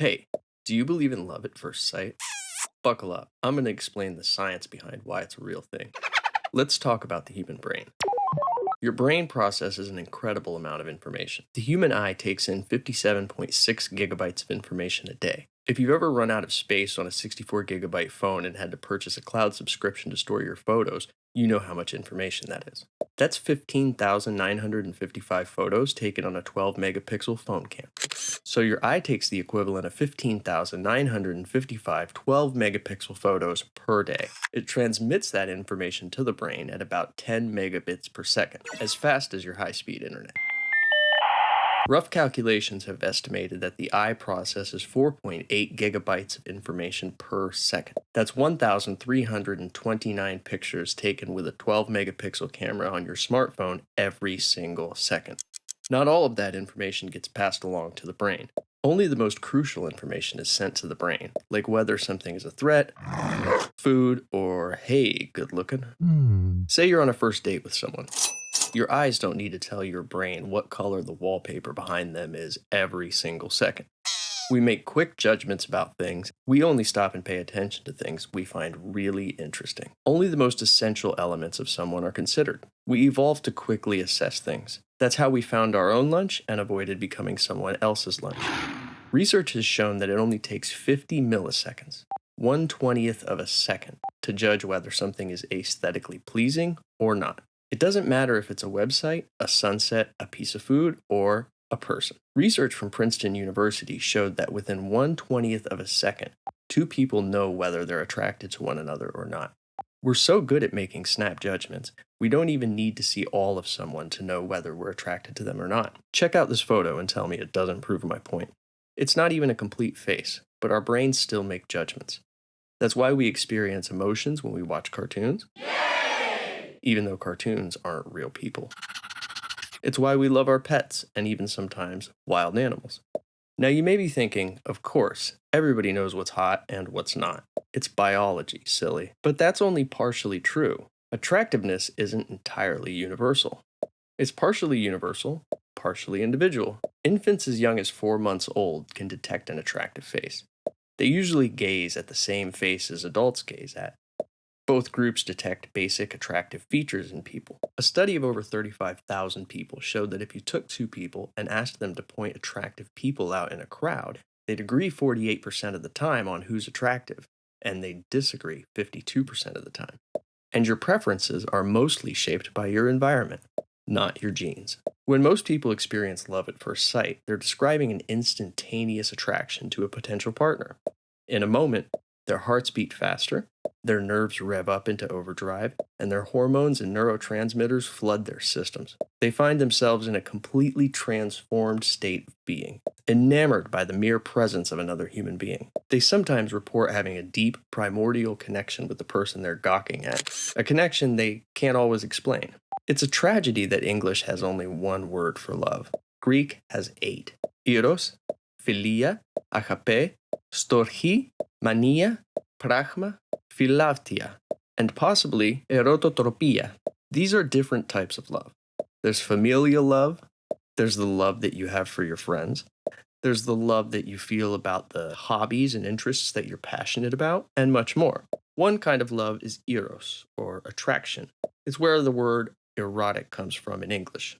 Hey, do you believe in love at first sight? Buckle up. I'm going to explain the science behind why it's a real thing. Let's talk about the human brain. Your brain processes an incredible amount of information. The human eye takes in 57.6 gigabytes of information a day. If you've ever run out of space on a 64 gigabyte phone and had to purchase a cloud subscription to store your photos, you know how much information that is. That's 15,955 photos taken on a 12 megapixel phone camera. So your eye takes the equivalent of 15,955 12 megapixel photos per day. It transmits that information to the brain at about 10 megabits per second, as fast as your high-speed internet. Rough calculations have estimated that the eye processes 4.8 gigabytes of information per second. That's 1,329 pictures taken with a 12 megapixel camera on your smartphone every single second. Not all of that information gets passed along to the brain. Only the most crucial information is sent to the brain, like whether something is a threat, food, or hey, good looking. Say you're on a first date with someone. Your eyes don't need to tell your brain what color the wallpaper behind them is every single second. We make quick judgments about things. We only stop and pay attention to things we find really interesting. Only the most essential elements of someone are considered. We evolved to quickly assess things. That's how we found our own lunch and avoided becoming someone else's lunch. Research has shown that it only takes 50 milliseconds, 1/20th of a second, to judge whether something is aesthetically pleasing or not. It doesn't matter if it's a website, a sunset, a piece of food, or a person. Research from Princeton University showed that within 1/20th of a second, two people know whether they're attracted to one another or not. We're so good at making snap judgments, we don't even need to see all of someone to know whether we're attracted to them or not. Check out this photo and tell me it doesn't prove my point. It's not even a complete face, but our brains still make judgments. That's why we experience emotions when we watch cartoons, even though cartoons aren't real people. It's why we love our pets and even sometimes wild animals. Now you may be thinking, of course, everybody knows what's hot and what's not. It's biology, silly. But that's only partially true. Attractiveness isn't entirely universal. It's partially universal, partially individual. Infants as young as 4 months old can detect an attractive face. They usually gaze at the same face as adults gaze at. Both groups detect basic attractive features in people. A study of over 35,000 people showed that if you took two people and asked them to point attractive people out in a crowd, they'd agree 48% of the time on who's attractive, and they'd disagree 52% of the time. And your preferences are mostly shaped by your environment, not your genes. When most people experience love at first sight, they're describing an instantaneous attraction to a potential partner. In a moment, their hearts beat faster, their nerves rev up into overdrive, and their hormones and neurotransmitters flood their systems. They find themselves in a completely transformed state of being, enamored by the mere presence of another human being. They sometimes report having a deep, primordial connection with the person they're gawking at, a connection they can't always explain. It's a tragedy that English has only one word for love. Greek has 8. Eros, philia, agape, storchi, mania, pragma, philavtia, and possibly erototropia. These are different types of love. There's familial love, there's the love that you have for your friends, there's the love that you feel about the hobbies and interests that you're passionate about, and much more. One kind of love is eros, or attraction. It's where the word erotic comes from in English.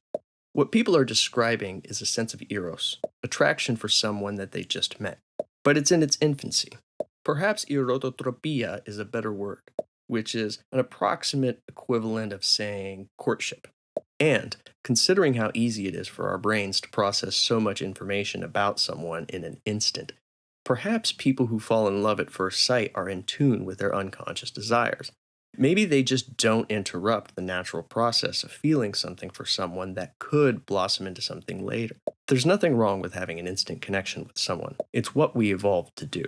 What people are describing is a sense of eros, attraction for someone that they just met. But it's in its infancy. Perhaps erototropia is a better word, which is an approximate equivalent of saying courtship. And, considering how easy it is for our brains to process so much information about someone in an instant, perhaps people who fall in love at first sight are in tune with their unconscious desires. Maybe they just don't interrupt the natural process of feeling something for someone that could blossom into something later. There's nothing wrong with having an instant connection with someone. It's what we evolved to do.